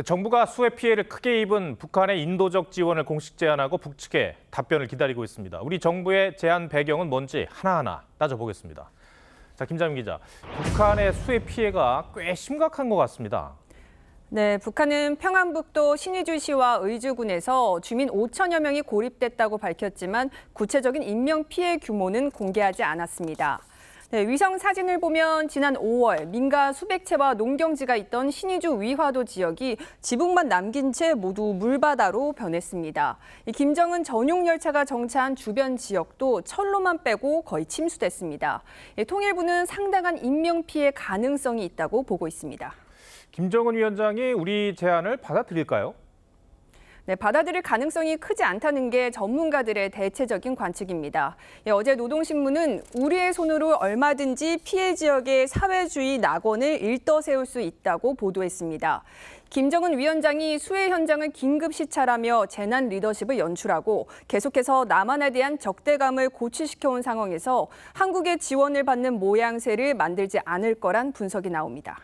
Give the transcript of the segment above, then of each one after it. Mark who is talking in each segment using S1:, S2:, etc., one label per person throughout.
S1: 정부가 수해 피해를 크게 입은 북한의 인도적 지원을 공식 제안하고 북측의 답변을 기다리고 있습니다. 우리 정부의 제안 배경은 뭔지 하나하나 따져보겠습니다. 자, 김자민 기자, 북한의 수해 피해가 꽤 심각한 것 같습니다.
S2: 네, 북한은 평안북도 신의주시와 의주군에서 주민 5천여 명이 고립됐다고 밝혔지만 구체적인 인명 피해 규모는 공개하지 않았습니다. 네, 위성 사진을 보면 지난 5월 민가 수백 채와 농경지가 있던 신의주 위화도 지역이 지붕만 남긴 채 모두 물바다로 변했습니다. 김정은 전용 열차가 정차한 주변 지역도 철로만 빼고 거의 침수됐습니다. 통일부는 상당한 인명 피해 가능성이 있다고 보고 있습니다.
S1: 김정은 위원장이 우리 제안을 받아들일까요?
S2: 네, 받아들일 가능성이 크지 않다는 게 전문가들의 대체적인 관측입니다. 어제 노동신문은 우리의 손으로 얼마든지 피해 지역의 사회주의 낙원을 일떠세울 수 있다고 보도했습니다. 김정은 위원장이 수해 현장을 긴급 시찰하며 재난 리더십을 연출하고 계속해서 남한에 대한 적대감을 고취시켜온 상황에서 한국의 지원을 받는 모양새를 만들지 않을 거란 분석이 나옵니다.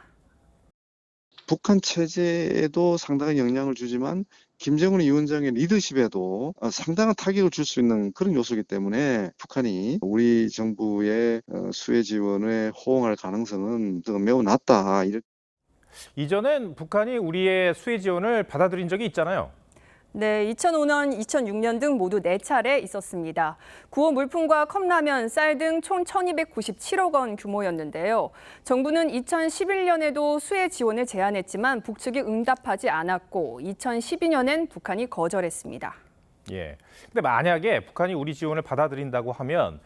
S3: 북한 체제에도 상당한 영향을 주지만 김정은 위원장의 리더십에도 상당한 타격을 줄 수 있는 그런 요소이기 때문에 북한이 우리 정부의 수해 지원에 호응할 가능성은 매우 낮다.
S1: 이전엔 북한이 우리의 수해 지원을 받아들인 적이 있잖아요.
S2: 네, 2005년, 2006년 등 모두 4차례 있었습니다. 구호 물품과 컵라면, 쌀 등 총 1,297억 원 규모였는데요. 정부는 2011년에도 수해 지원을 제안했지만 북측이 응답하지 않았고 2012년엔 북한이 거절했습니다.
S1: 예. 근데 만약에 북한이 우리 지원을 받아들인다고 하면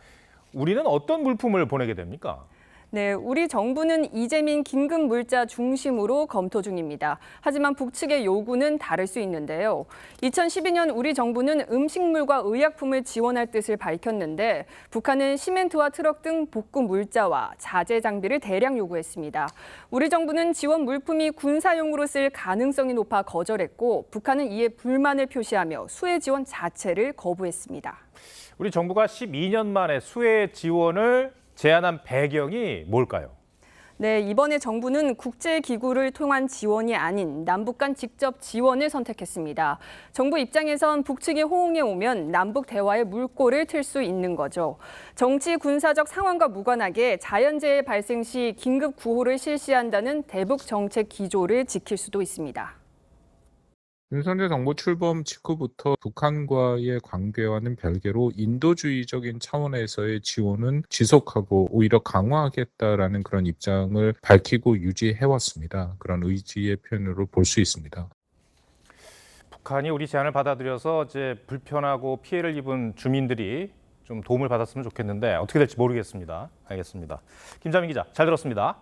S1: 우리는 어떤 물품을 보내게 됩니까?
S2: 네, 우리 정부는 이재민 긴급 물자 중심으로 검토 중입니다. 하지만 북측의 요구는 다를 수 있는데요. 2012년 우리 정부는 음식물과 의약품을 지원할 뜻을 밝혔는데 북한은 시멘트와 트럭 등 복구 물자와 자재 장비를 대량 요구했습니다. 우리 정부는 지원 물품이 군사용으로 쓸 가능성이 높아 거절했고 북한은 이에 불만을 표시하며 수해 지원 자체를 거부했습니다.
S1: 우리 정부가 12년 만에 수해 지원을 제안한 배경이 뭘까요?
S2: 네, 이번에 정부는 국제기구를 통한 지원이 아닌 남북 간 직접 지원을 선택했습니다. 정부 입장에선 북측이 호응해 오면 남북 대화의 물꼬를 틀 수 있는 거죠. 정치, 군사적 상황과 무관하게 자연재해 발생 시 긴급 구호를 실시한다는 대북 정책 기조를 지킬 수도 있습니다.
S4: 윤석열 정부 출범 직후부터 북한과의 관계와는 별개로 인도주의적인 차원에서의 지원은 지속하고 오히려 강화하겠다라는 그런 입장을 밝히고 유지해왔습니다. 그런 의지의 표현으로 볼 수 있습니다.
S1: 북한이 우리 제안을 받아들여서 이제 불편하고 피해를 입은 주민들이 좀 도움을 받았으면 좋겠는데 어떻게 될지 모르겠습니다. 알겠습니다. 김자민 기자, 잘 들었습니다.